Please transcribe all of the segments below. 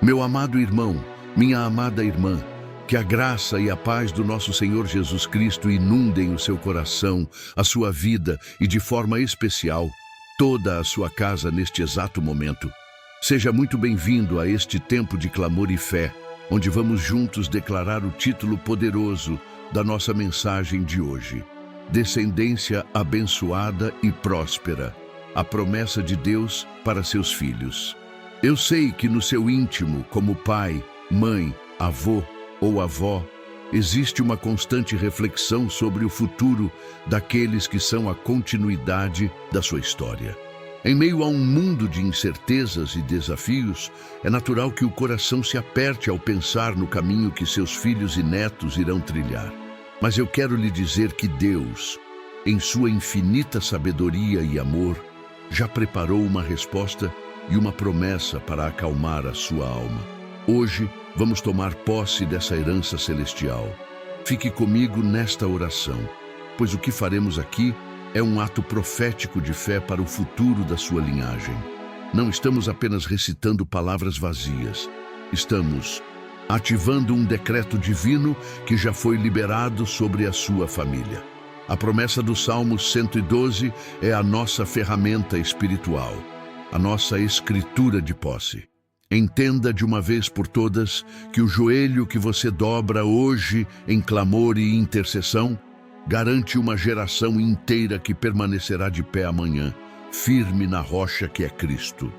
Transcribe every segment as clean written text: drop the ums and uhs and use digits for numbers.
Meu amado irmão, minha amada irmã, que a graça e a paz do nosso Senhor Jesus Cristo inundem o seu coração, a sua vida e, de forma especial, toda a sua casa neste exato momento. Seja muito bem-vindo a este tempo de clamor e fé, onde vamos juntos declarar o título poderoso da nossa mensagem de hoje: Descendência abençoada e próspera, a promessa de Deus para seus filhos. Eu sei que no seu íntimo, como pai, mãe, avô ou avó, existe uma constante reflexão sobre o futuro daqueles que são a continuidade da sua história. Em meio a um mundo de incertezas e desafios, é natural que o coração se aperte ao pensar no caminho que seus filhos e netos irão trilhar. Mas eu quero lhe dizer que Deus, em sua infinita sabedoria e amor, já preparou uma resposta e uma promessa para acalmar a sua alma. Hoje, vamos tomar posse dessa herança celestial. Fique comigo nesta oração, pois o que faremos aqui é um ato profético de fé para o futuro da sua linhagem. Não estamos apenas recitando palavras vazias. Estamos ativando um decreto divino que já foi liberado sobre a sua família. A promessa do Salmo 112 é a nossa ferramenta espiritual, a nossa escritura de posse. Entenda de uma vez por todas que o joelho que você dobra hoje em clamor e intercessão garante uma geração inteira que permanecerá de pé amanhã, firme na rocha que é Cristo.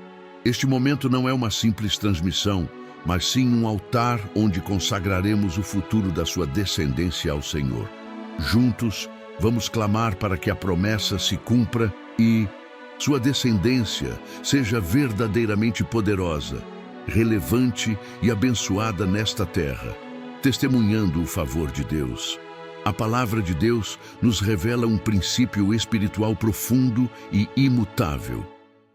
Este momento não é uma simples transmissão, mas sim um altar onde consagraremos o futuro da sua descendência ao Senhor. Juntos, vamos clamar para que a promessa se cumpra e sua descendência seja verdadeiramente poderosa, relevante e abençoada nesta terra, testemunhando o favor de Deus. A palavra de Deus nos revela um princípio espiritual profundo e imutável.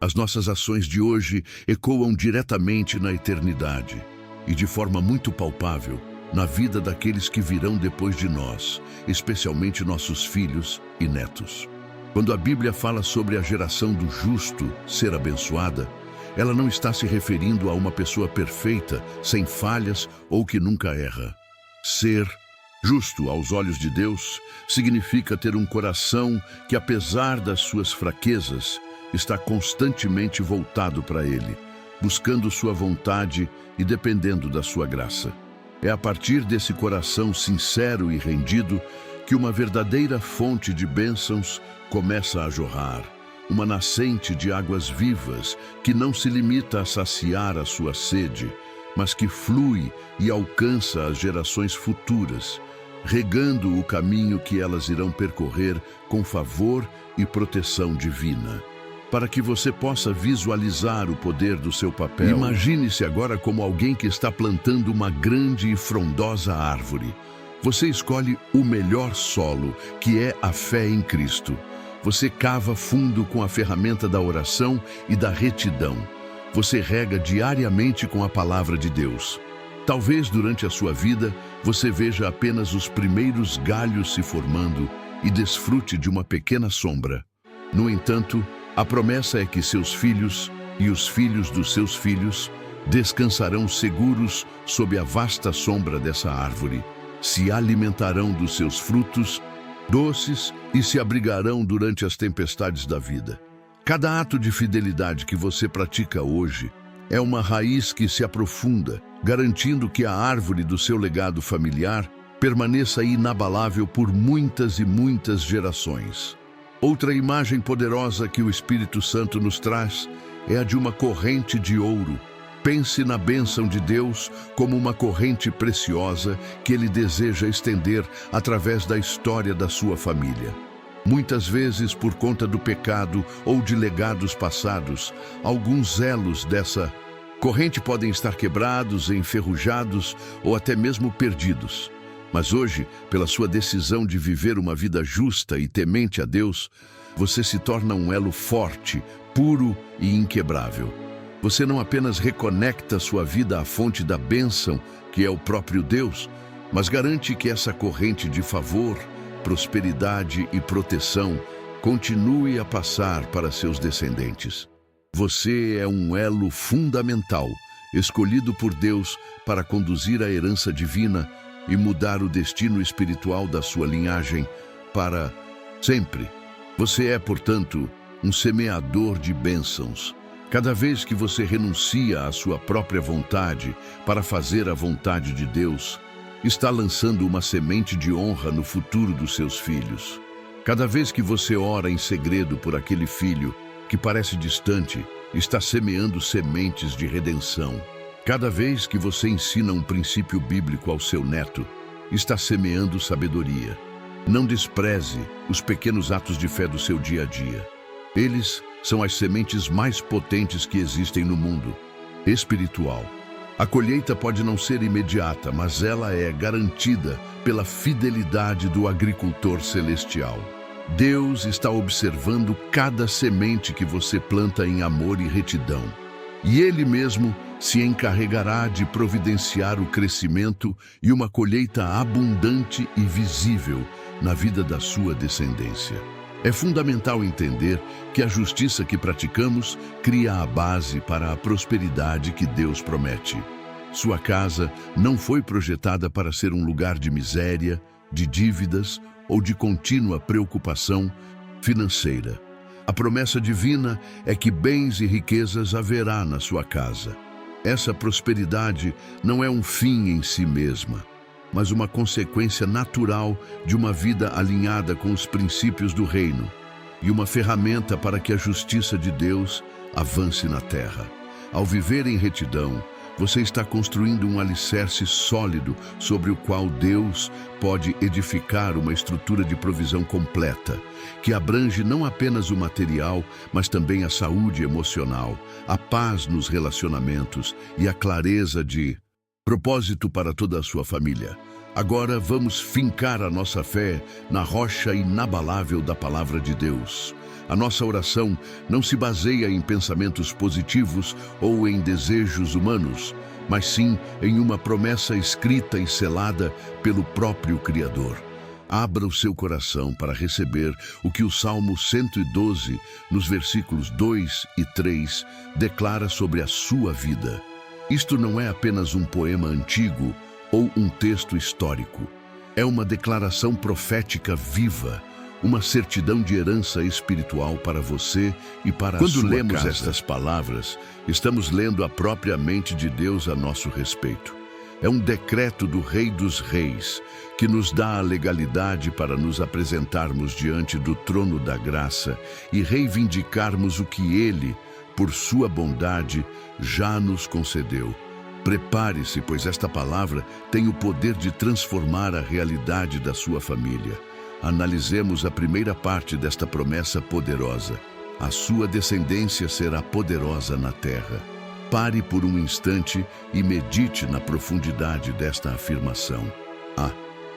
As nossas ações de hoje ecoam diretamente na eternidade e, de forma muito palpável, na vida daqueles que virão depois de nós, especialmente nossos filhos e netos. Quando a Bíblia fala sobre a geração do justo ser abençoada, ela não está se referindo a uma pessoa perfeita, sem falhas ou que nunca erra. Ser justo aos olhos de Deus significa ter um coração que, apesar das suas fraquezas, está constantemente voltado para Ele, buscando sua vontade e dependendo da sua graça. É a partir desse coração sincero e rendido que uma verdadeira fonte de bênçãos começa a jorrar, uma nascente de águas vivas que não se limita a saciar a sua sede, mas que flui e alcança as gerações futuras, regando o caminho que elas irão percorrer com favor e proteção divina. Para que você possa visualizar o poder do seu papel, imagine-se agora como alguém que está plantando uma grande e frondosa árvore. Você escolhe o melhor solo, que é a fé em Cristo. Você cava fundo com a ferramenta da oração e da retidão. Você rega diariamente com a palavra de Deus. Talvez durante a sua vida você veja apenas os primeiros galhos se formando e desfrute de uma pequena sombra. No entanto, a promessa é que seus filhos e os filhos dos seus filhos descansarão seguros sob a vasta sombra dessa árvore, se alimentarão dos seus frutos doces e se abrigarão durante as tempestades da vida. Cada ato de fidelidade que você pratica hoje é uma raiz que se aprofunda, garantindo que a árvore do seu legado familiar permaneça inabalável por muitas e muitas gerações. Outra imagem poderosa que o Espírito Santo nos traz é a de uma corrente de ouro. Pense na bênção de Deus como uma corrente preciosa que Ele deseja estender através da história da sua família. Muitas vezes, por conta do pecado ou de legados passados, alguns elos dessa corrente podem estar quebrados, enferrujados ou até mesmo perdidos. Mas hoje, pela sua decisão de viver uma vida justa e temente a Deus, você se torna um elo forte, puro e inquebrável. Você não apenas reconecta sua vida à fonte da bênção, que é o próprio Deus, mas garante que essa corrente de favor, prosperidade e proteção continue a passar para seus descendentes. Você é um elo fundamental escolhido por Deus para conduzir a herança divina e mudar o destino espiritual da sua linhagem para sempre. Você é, portanto, um semeador de bênçãos. Cada vez que você renuncia à sua própria vontade para fazer a vontade de Deus, está lançando uma semente de honra no futuro dos seus filhos. Cada vez que você ora em segredo por aquele filho que parece distante, está semeando sementes de redenção. Cada vez que você ensina um princípio bíblico ao seu neto, está semeando sabedoria. Não despreze os pequenos atos de fé do seu dia a dia. Eles são as sementes mais potentes que existem no mundo espiritual. A colheita pode não ser imediata, mas ela é garantida pela fidelidade do agricultor celestial. Deus está observando cada semente que você planta em amor e retidão, e Ele mesmo se encarregará de providenciar o crescimento e uma colheita abundante e visível na vida da sua descendência. É fundamental entender que a justiça que praticamos cria a base para a prosperidade que Deus promete. Sua casa não foi projetada para ser um lugar de miséria, de dívidas ou de contínua preocupação financeira. A promessa divina é que bens e riquezas haverá na sua casa. Essa prosperidade não é um fim em si mesma, mas uma consequência natural de uma vida alinhada com os princípios do reino e uma ferramenta para que a justiça de Deus avance na terra. Ao viver em retidão, você está construindo um alicerce sólido sobre o qual Deus pode edificar uma estrutura de provisão completa, que abrange não apenas o material, mas também a saúde emocional, a paz nos relacionamentos e a clareza de propósito para toda a sua família. Agora vamos fincar a nossa fé na rocha inabalável da Palavra de Deus. A nossa oração não se baseia em pensamentos positivos ou em desejos humanos, mas sim em uma promessa escrita e selada pelo próprio Criador. Abra o seu coração para receber o que o Salmo 112, nos versículos 2 e 3, declara sobre a sua vida. Isto não é apenas um poema antigo ou um texto histórico. É uma declaração profética viva, uma certidão de herança espiritual para você e para a sua casa. Quando lemos estas palavras, estamos lendo a própria mente de Deus a nosso respeito. É um decreto do Rei dos Reis, que nos dá a legalidade para nos apresentarmos diante do trono da graça e reivindicarmos o que Ele, por sua bondade, já nos concedeu. Prepare-se, pois esta palavra tem o poder de transformar a realidade da sua família. Analisemos a primeira parte desta promessa poderosa. A sua descendência será poderosa na terra. Pare por um instante e medite na profundidade desta afirmação. A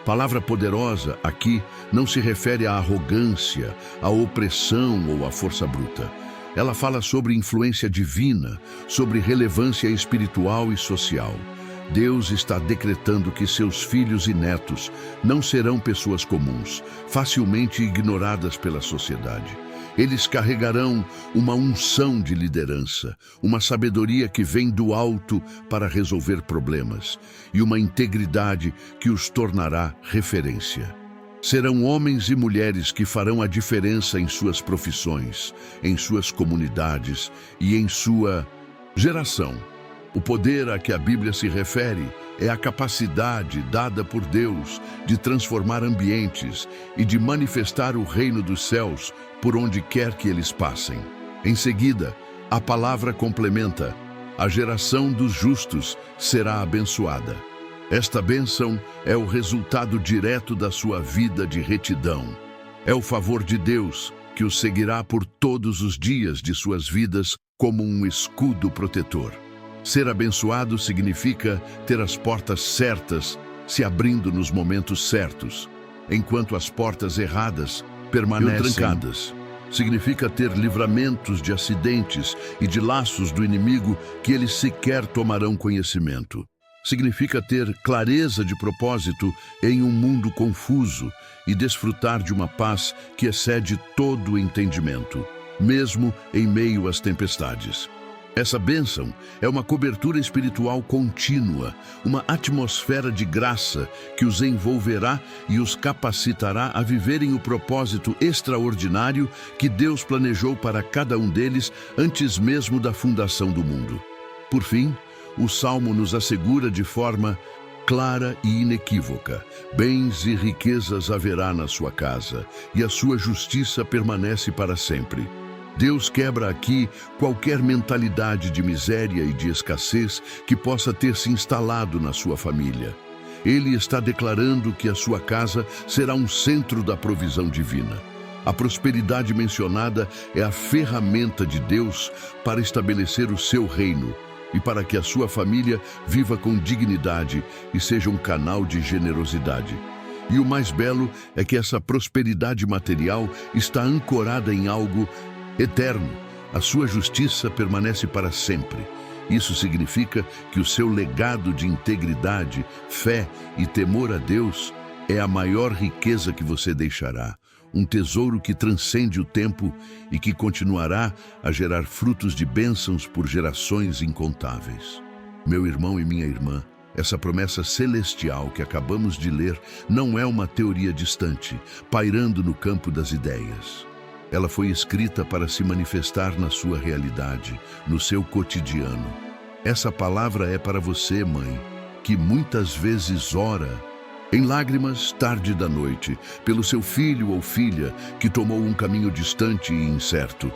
palavra poderosa aqui não se refere à arrogância, à opressão ou à força bruta. Ela fala sobre influência divina, sobre relevância espiritual e social. Deus está decretando que seus filhos e netos não serão pessoas comuns, facilmente ignoradas pela sociedade. Eles carregarão uma unção de liderança, uma sabedoria que vem do alto para resolver problemas e uma integridade que os tornará referência. Serão homens e mulheres que farão a diferença em suas profissões, em suas comunidades e em sua geração. O poder a que a Bíblia se refere é a capacidade dada por Deus de transformar ambientes e de manifestar o reino dos céus por onde quer que eles passem. Em seguida, a palavra complementa: a geração dos justos será abençoada. Esta bênção é o resultado direto da sua vida de retidão. É o favor de Deus que os seguirá por todos os dias de suas vidas como um escudo protetor. Ser abençoado significa ter as portas certas se abrindo nos momentos certos, enquanto as portas erradas permanecem trancadas. Significa ter livramentos de acidentes e de laços do inimigo que eles sequer tomarão conhecimento. Significa ter clareza de propósito em um mundo confuso e desfrutar de uma paz que excede todo o entendimento, mesmo em meio às tempestades. Essa bênção é uma cobertura espiritual contínua, uma atmosfera de graça que os envolverá e os capacitará a viverem o propósito extraordinário que Deus planejou para cada um deles antes mesmo da fundação do mundo. Por fim, o Salmo nos assegura de forma clara e inequívoca: bens e riquezas haverá na sua casa, e a sua justiça permanece para sempre. Deus quebra aqui qualquer mentalidade de miséria e de escassez que possa ter se instalado na sua família. Ele está declarando que a sua casa será um centro da provisão divina. A prosperidade mencionada é a ferramenta de Deus para estabelecer o seu reino e para que a sua família viva com dignidade e seja um canal de generosidade. E o mais belo é que essa prosperidade material está ancorada em algo eterno. A sua justiça permanece para sempre. Isso significa que o seu legado de integridade, fé e temor a Deus é a maior riqueza que você deixará. Um tesouro que transcende o tempo e que continuará a gerar frutos de bênçãos por gerações incontáveis. Meu irmão e minha irmã, essa promessa celestial que acabamos de ler não é uma teoria distante, pairando no campo das ideias. Ela foi escrita para se manifestar na sua realidade, no seu cotidiano. Essa palavra é para você, mãe, que muitas vezes ora, em lágrimas, tarde da noite, pelo seu filho ou filha que tomou um caminho distante e incerto.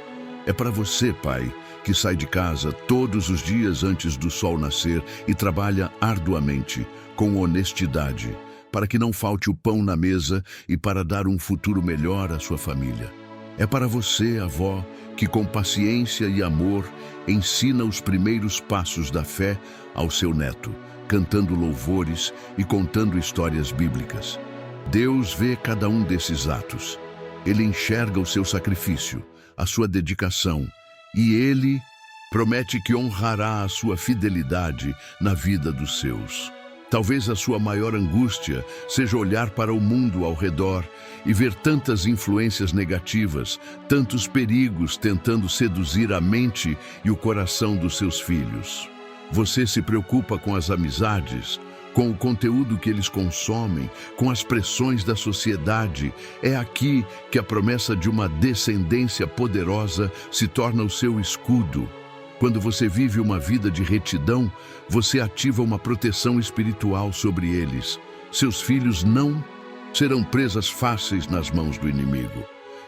É para você, pai, que sai de casa todos os dias antes do sol nascer e trabalha arduamente, com honestidade, para que não falte o pão na mesa e para dar um futuro melhor à sua família. É para você, avó, que com paciência e amor ensina os primeiros passos da fé ao seu neto, cantando louvores e contando histórias bíblicas. Deus vê cada um desses atos. Ele enxerga o seu sacrifício, a sua dedicação, e Ele promete que honrará a sua fidelidade na vida dos seus. Talvez a sua maior angústia seja olhar para o mundo ao redor e ver tantas influências negativas, tantos perigos tentando seduzir a mente e o coração dos seus filhos. Você se preocupa com as amizades, com o conteúdo que eles consomem, com as pressões da sociedade. É aqui que a promessa de uma descendência poderosa se torna o seu escudo. Quando você vive uma vida de retidão, você ativa uma proteção espiritual sobre eles. Seus filhos não serão presas fáceis nas mãos do inimigo.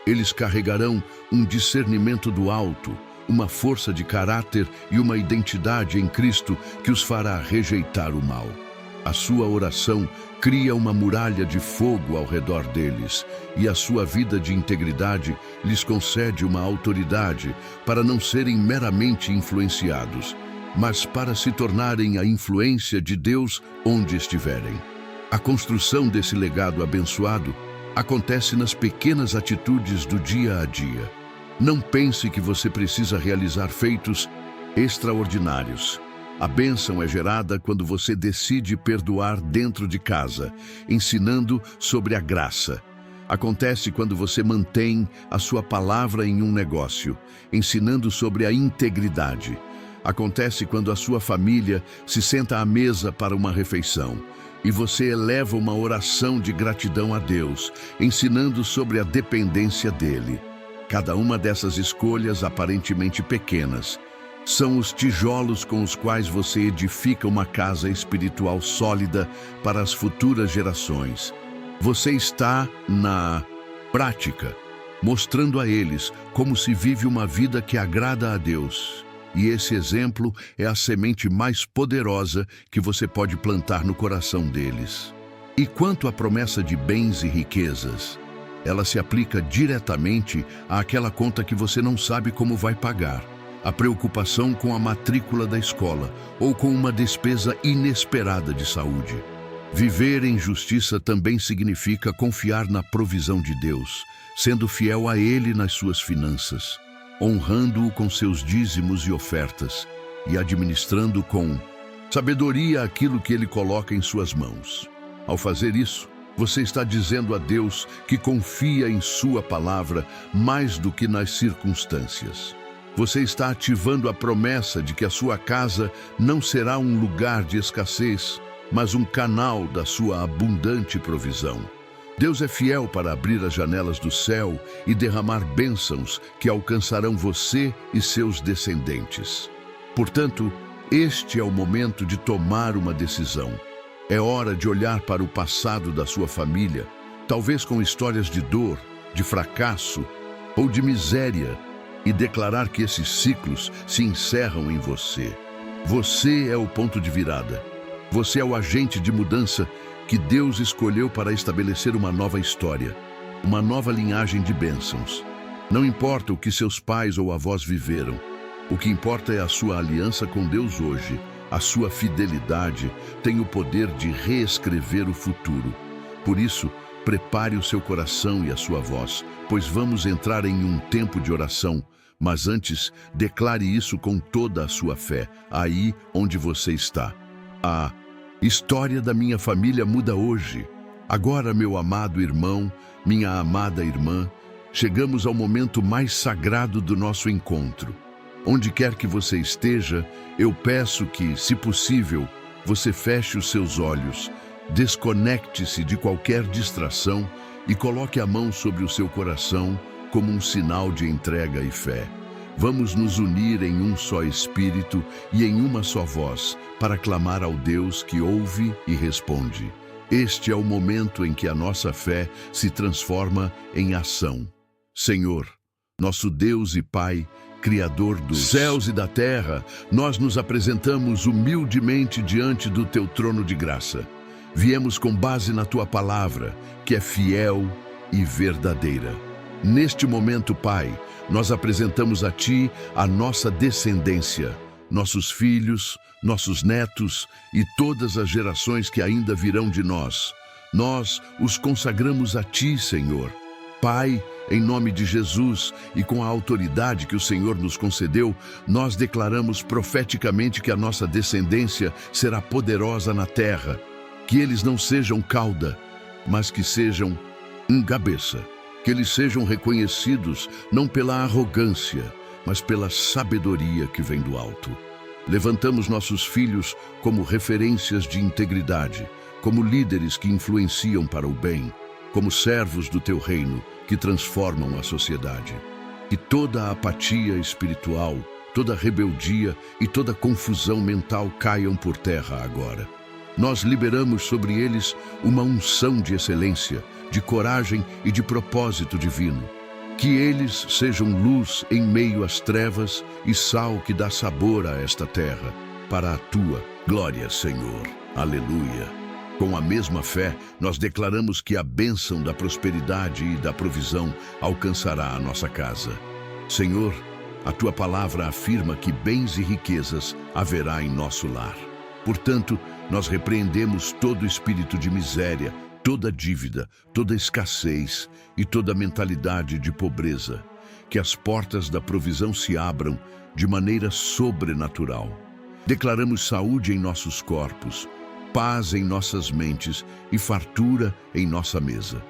Eles carregarão um discernimento do alto, uma força de caráter e uma identidade em Cristo que os fará rejeitar o mal. A sua oração cria uma muralha de fogo ao redor deles, e a sua vida de integridade lhes concede uma autoridade para não serem meramente influenciados, mas para se tornarem a influência de Deus onde estiverem. A construção desse legado abençoado acontece nas pequenas atitudes do dia a dia. Não pense que você precisa realizar feitos extraordinários. A bênção é gerada quando você decide perdoar dentro de casa, ensinando sobre a graça. Acontece quando você mantém a sua palavra em um negócio, ensinando sobre a integridade. Acontece quando a sua família se senta à mesa para uma refeição e você eleva uma oração de gratidão a Deus, ensinando sobre a dependência dele. Cada uma dessas escolhas aparentemente pequenas são os tijolos com os quais você edifica uma casa espiritual sólida para as futuras gerações. Você está, na prática, mostrando a eles como se vive uma vida que agrada a Deus. E esse exemplo é a semente mais poderosa que você pode plantar no coração deles. E quanto à promessa de bens e riquezas, ela se aplica diretamente àquela conta que você não sabe como vai pagar. A preocupação com a matrícula da escola ou com uma despesa inesperada de saúde. Viver em justiça também significa confiar na provisão de Deus, sendo fiel a Ele nas suas finanças, honrando-o com seus dízimos e ofertas e administrando com sabedoria aquilo que Ele coloca em suas mãos. Ao fazer isso, você está dizendo a Deus que confia em sua palavra mais do que nas circunstâncias. Você está ativando a promessa de que a sua casa não será um lugar de escassez, mas um canal da sua abundante provisão. Deus é fiel para abrir as janelas do céu e derramar bênçãos que alcançarão você e seus descendentes. Portanto, este é o momento de tomar uma decisão. É hora de olhar para o passado da sua família, talvez com histórias de dor, de fracasso ou de miséria, e declarar que esses ciclos se encerram em você. Você é o ponto de virada. Você é o agente de mudança que Deus escolheu para estabelecer uma nova história, uma nova linhagem de bênçãos. Não importa o que seus pais ou avós viveram, o que importa é a sua aliança com Deus hoje. A sua fidelidade tem o poder de reescrever o futuro. Por isso, prepare o seu coração e a sua voz, pois vamos entrar em um tempo de oração. Mas antes, declare isso com toda a sua fé, aí onde você está. A história da minha família muda hoje. Agora, meu amado irmão, minha amada irmã, chegamos ao momento mais sagrado do nosso encontro. Onde quer que você esteja, eu peço que, se possível, você feche os seus olhos, desconecte-se de qualquer distração e coloque a mão sobre o seu coração como um sinal de entrega e fé. Vamos nos unir em um só espírito e em uma só voz para clamar ao Deus que ouve e responde. Este é o momento em que a nossa fé se transforma em ação. Senhor, nosso Deus e Pai, Criador dos céus e da terra, nós nos apresentamos humildemente diante do Teu trono de graça. Viemos com base na Tua palavra, que é fiel e verdadeira. Neste momento, Pai, nós apresentamos a Ti a nossa descendência, nossos filhos, nossos netos e todas as gerações que ainda virão de nós. Nós os consagramos a Ti, Senhor. Pai, em nome de Jesus e com a autoridade que o Senhor nos concedeu, nós declaramos profeticamente que a nossa descendência será poderosa na terra, que eles não sejam cauda, mas que sejam cabeça. Que eles sejam reconhecidos não pela arrogância, mas pela sabedoria que vem do alto. Levantamos nossos filhos como referências de integridade, como líderes que influenciam para o bem, como servos do Teu reino que transformam a sociedade. Que toda a apatia espiritual, toda a rebeldia e toda a confusão mental caiam por terra agora. Nós liberamos sobre eles uma unção de excelência, de coragem e de propósito divino. Que eles sejam luz em meio às trevas e sal que dá sabor a esta terra, para a Tua glória, Senhor. Aleluia. Com a mesma fé, nós declaramos que a bênção da prosperidade e da provisão alcançará a nossa casa. Senhor, a Tua palavra afirma que bens e riquezas haverá em nosso lar. Portanto, nós repreendemos todo espírito de miséria, toda dívida, toda escassez e toda mentalidade de pobreza. Que as portas da provisão se abram de maneira sobrenatural. Declaramos saúde em nossos corpos, paz em nossas mentes e fartura em nossa mesa.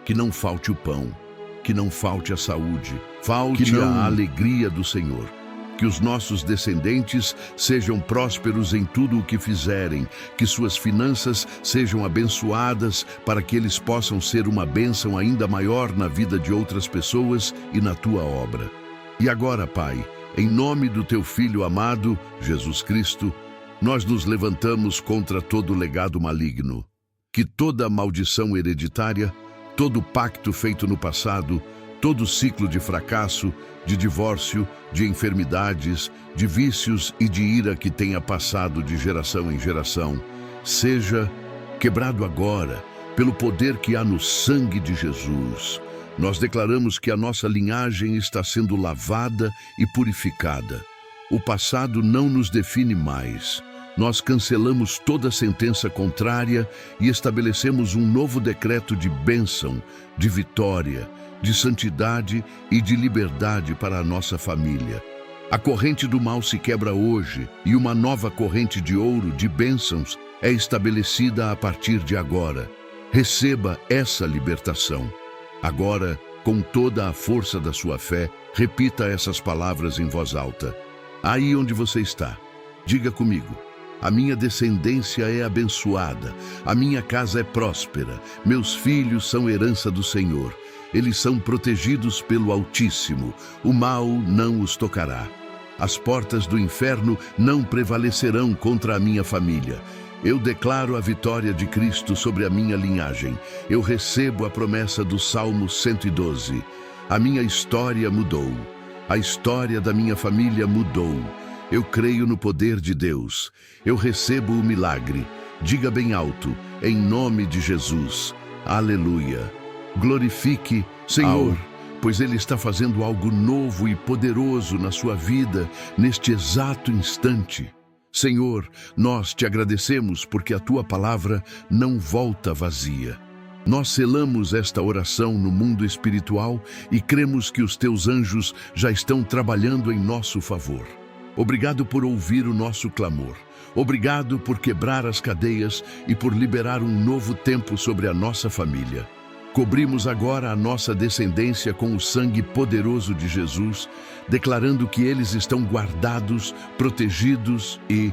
Que não falte o pão, que não falte a saúde, falte a alegria do Senhor. Que os nossos descendentes sejam prósperos em tudo o que fizerem, que suas finanças sejam abençoadas para que eles possam ser uma bênção ainda maior na vida de outras pessoas e na Tua obra. E agora, Pai, em nome do Teu Filho amado, Jesus Cristo, nós nos levantamos contra todo legado maligno. Que toda maldição hereditária, todo pacto feito no passado, todo ciclo de fracasso, de divórcio, de enfermidades, de vícios e de ira que tenha passado de geração em geração, seja quebrado agora pelo poder que há no sangue de Jesus. Nós declaramos que a nossa linhagem está sendo lavada e purificada. O passado não nos define mais. Nós cancelamos toda sentença contrária e estabelecemos um novo decreto de bênção, de vitória, de santidade e de liberdade para a nossa família. A corrente do mal se quebra hoje e uma nova corrente de ouro, de bênçãos, é estabelecida a partir de agora. Receba essa libertação. Agora, Com toda a força da sua fé, repita essas palavras em voz alta. Aí onde você está, diga comigo: a minha descendência é abençoada, a minha casa é próspera, meus filhos são herança do Senhor. Eles são protegidos pelo Altíssimo, o mal não os tocará. As portas do inferno não prevalecerão contra a minha família. Eu declaro a vitória de Cristo sobre a minha linhagem. Eu recebo a promessa do Salmo 112. A minha história mudou. A história da minha família mudou. Eu creio no poder de Deus. Eu recebo o milagre. Diga bem alto, em nome de Jesus. Aleluia. Glorifique, Senhor, pois Ele está fazendo algo novo e poderoso na sua vida neste exato instante. Senhor, nós te agradecemos porque a Tua palavra não volta vazia. Nós selamos esta oração no mundo espiritual e cremos que os Teus anjos já estão trabalhando em nosso favor. Obrigado por ouvir o nosso clamor. Obrigado por quebrar as cadeias e por liberar um novo tempo sobre a nossa família. Cobrimos agora a nossa descendência com o sangue poderoso de Jesus, declarando que eles estão guardados, protegidos e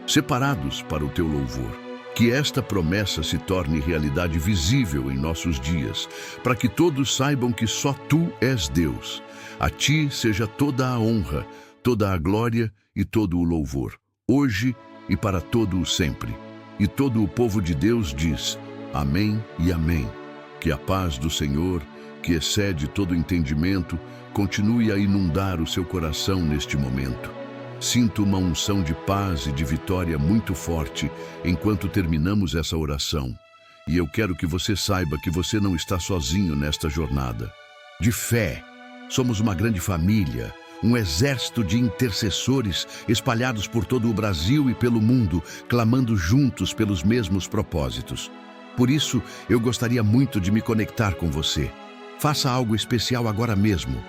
separados para o Teu louvor. Que esta promessa se torne realidade visível em nossos dias, para que todos saibam que só Tu és Deus. A Ti seja toda a honra, toda a glória e todo o louvor, hoje e para todo o sempre. E todo o povo de Deus diz: Amém e Amém. Que a paz do Senhor, que excede todo entendimento, continue a inundar o seu coração neste momento. Sinto uma unção de paz e de vitória muito forte enquanto terminamos essa oração. E eu quero que você saiba que você não está sozinho nesta jornada. De fé, somos uma grande família, um exército de intercessores espalhados por todo o Brasil e pelo mundo, clamando juntos pelos mesmos propósitos. Por isso, eu gostaria muito de me conectar com você. Faça algo especial agora mesmo.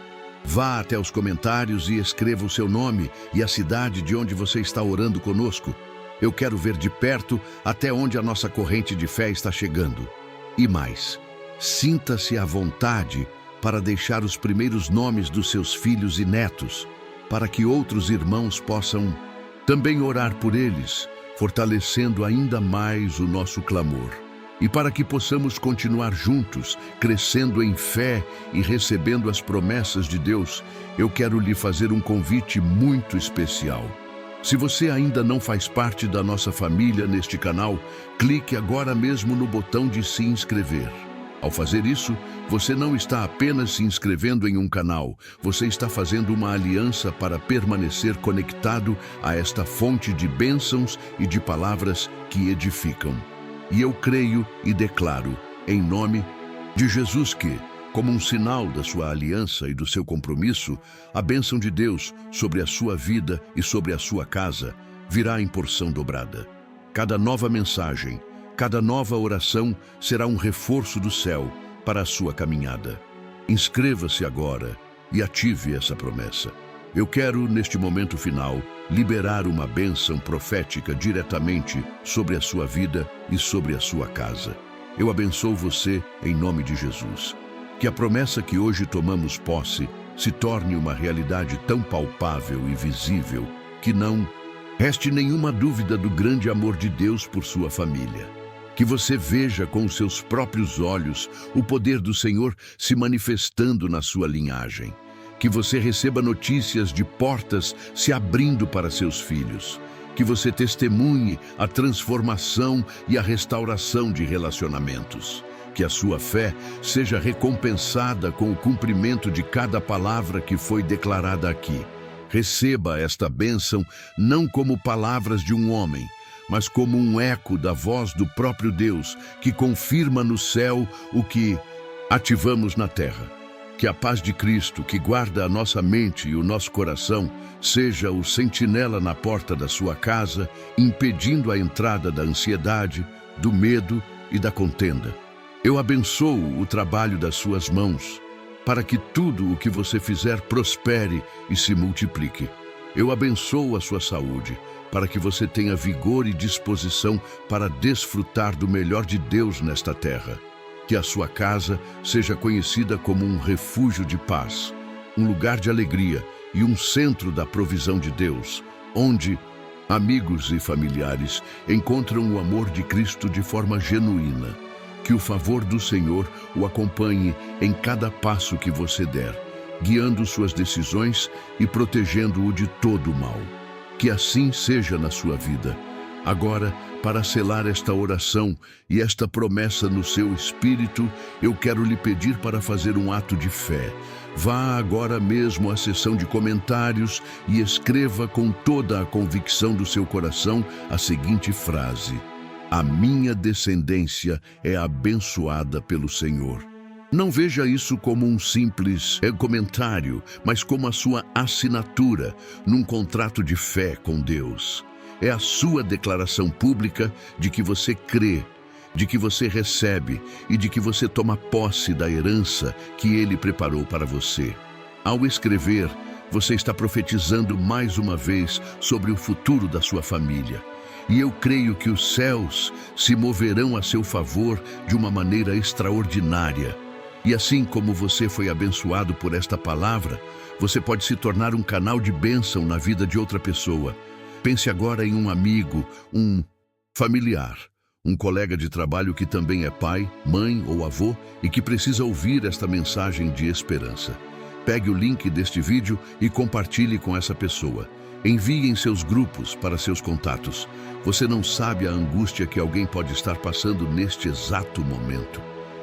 Vá até os comentários e escreva o seu nome e a cidade de onde você está orando conosco. Eu quero ver de perto até onde a nossa corrente de fé está chegando. E mais, sinta-se à vontade para deixar os primeiros nomes dos seus filhos e netos, para que outros irmãos possam também orar por eles, fortalecendo ainda mais o nosso clamor. E para que possamos continuar juntos, crescendo em fé e recebendo as promessas de Deus, eu quero lhe fazer um convite muito especial. Se você ainda não faz parte da nossa família neste canal, clique agora mesmo no botão de se inscrever. Ao fazer isso, você não está apenas se inscrevendo em um canal, você está fazendo uma aliança para permanecer conectado a esta fonte de bênçãos e de palavras que edificam. E eu creio e declaro, em nome de Jesus, que, como um sinal da sua aliança e do seu compromisso, a bênção de Deus sobre a sua vida e sobre a sua casa virá em porção dobrada. Cada nova mensagem, cada nova oração será um reforço do céu para a sua caminhada. Inscreva-se agora e ative essa promessa. Eu quero, neste momento final, liberar uma bênção profética diretamente sobre a sua vida e sobre a sua casa. Eu abençoo você em nome de Jesus. Que a promessa que hoje tomamos posse se torne uma realidade tão palpável e visível que não reste nenhuma dúvida do grande amor de Deus por sua família. Que você veja com os seus próprios olhos o poder do Senhor se manifestando na sua linhagem. Que você receba notícias de portas se abrindo para seus filhos. Que você testemunhe a transformação e a restauração de relacionamentos. Que a sua fé seja recompensada com o cumprimento de cada palavra que foi declarada aqui. Receba esta bênção não como palavras de um homem, mas como um eco da voz do próprio Deus, que confirma no céu o que ativamos na terra. Que a paz de Cristo, que guarda a nossa mente e o nosso coração, seja o sentinela na porta da sua casa, impedindo a entrada da ansiedade, do medo e da contenda. Eu abençoo o trabalho das suas mãos, para que tudo o que você fizer prospere e se multiplique. Eu abençoo a sua saúde, para que você tenha vigor e disposição para desfrutar do melhor de Deus nesta terra. Que a sua casa seja conhecida como um refúgio de paz, um lugar de alegria e um centro da provisão de Deus, onde amigos e familiares encontram o amor de Cristo de forma genuína. Que o favor do Senhor o acompanhe em cada passo que você der, guiando suas decisões e protegendo-o de todo o mal. Que assim seja na sua vida. Agora, para selar esta oração e esta promessa no seu espírito, eu quero lhe pedir para fazer um ato de fé. Vá agora mesmo à seção de comentários e escreva com toda a convicção do seu coração a seguinte frase: a minha descendência é abençoada pelo Senhor. Não veja isso como um simples comentário, mas como a sua assinatura num contrato de fé com Deus. É a sua declaração pública de que você crê, de que você recebe e de que você toma posse da herança que Ele preparou para você. Ao escrever, você está profetizando mais uma vez sobre o futuro da sua família. E eu creio que os céus se moverão a seu favor de uma maneira extraordinária. E assim como você foi abençoado por esta palavra, você pode se tornar um canal de bênção na vida de outra pessoa. Pense agora em um amigo, um familiar, um colega de trabalho que também é pai, mãe ou avô e que precisa ouvir esta mensagem de esperança. Pegue o link deste vídeo e compartilhe com essa pessoa. Envie em seus grupos para seus contatos. Você não sabe a angústia que alguém pode estar passando neste exato momento.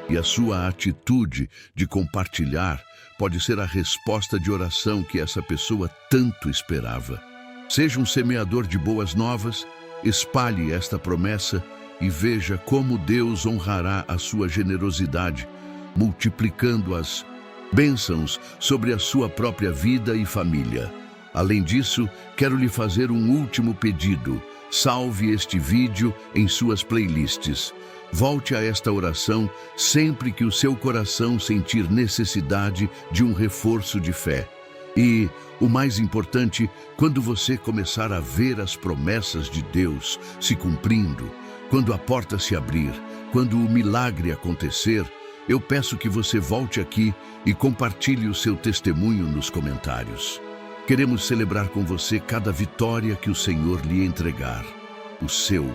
E a sua atitude de compartilhar pode ser a resposta de oração que essa pessoa tanto esperava. Seja um semeador de boas novas, espalhe esta promessa e veja como Deus honrará a sua generosidade, multiplicando as bênçãos sobre a sua própria vida e família. Além disso, quero lhe fazer um último pedido. Salve este vídeo em suas playlists. Volte a esta oração sempre que o seu coração sentir necessidade de um reforço de fé. E, o mais importante, quando você começar a ver as promessas de Deus se cumprindo, quando a porta se abrir, quando o milagre acontecer, eu peço que você volte aqui e compartilhe o seu testemunho nos comentários. Queremos celebrar com você cada vitória que o Senhor lhe entregar. O seu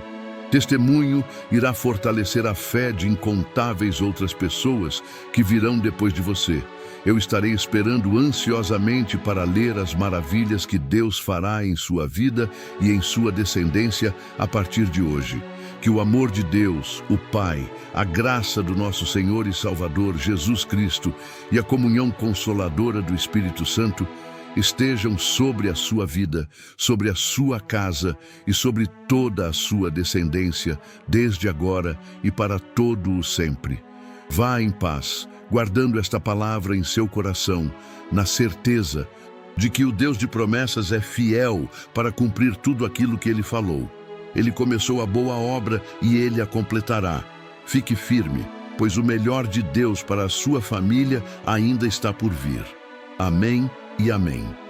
testemunho irá fortalecer a fé de incontáveis outras pessoas que virão depois de você. Eu estarei esperando ansiosamente para ler as maravilhas que Deus fará em sua vida e em sua descendência a partir de hoje. Que o amor de Deus, o Pai, a graça do nosso Senhor e Salvador Jesus Cristo e a comunhão consoladora do Espírito Santo estejam sobre a sua vida, sobre a sua casa e sobre toda a sua descendência, desde agora e para todo o sempre. Vá em paz, guardando esta palavra em seu coração, na certeza de que o Deus de promessas é fiel para cumprir tudo aquilo que Ele falou. Ele começou a boa obra e Ele a completará. Fique firme, pois o melhor de Deus para a sua família ainda está por vir. Amém e amém.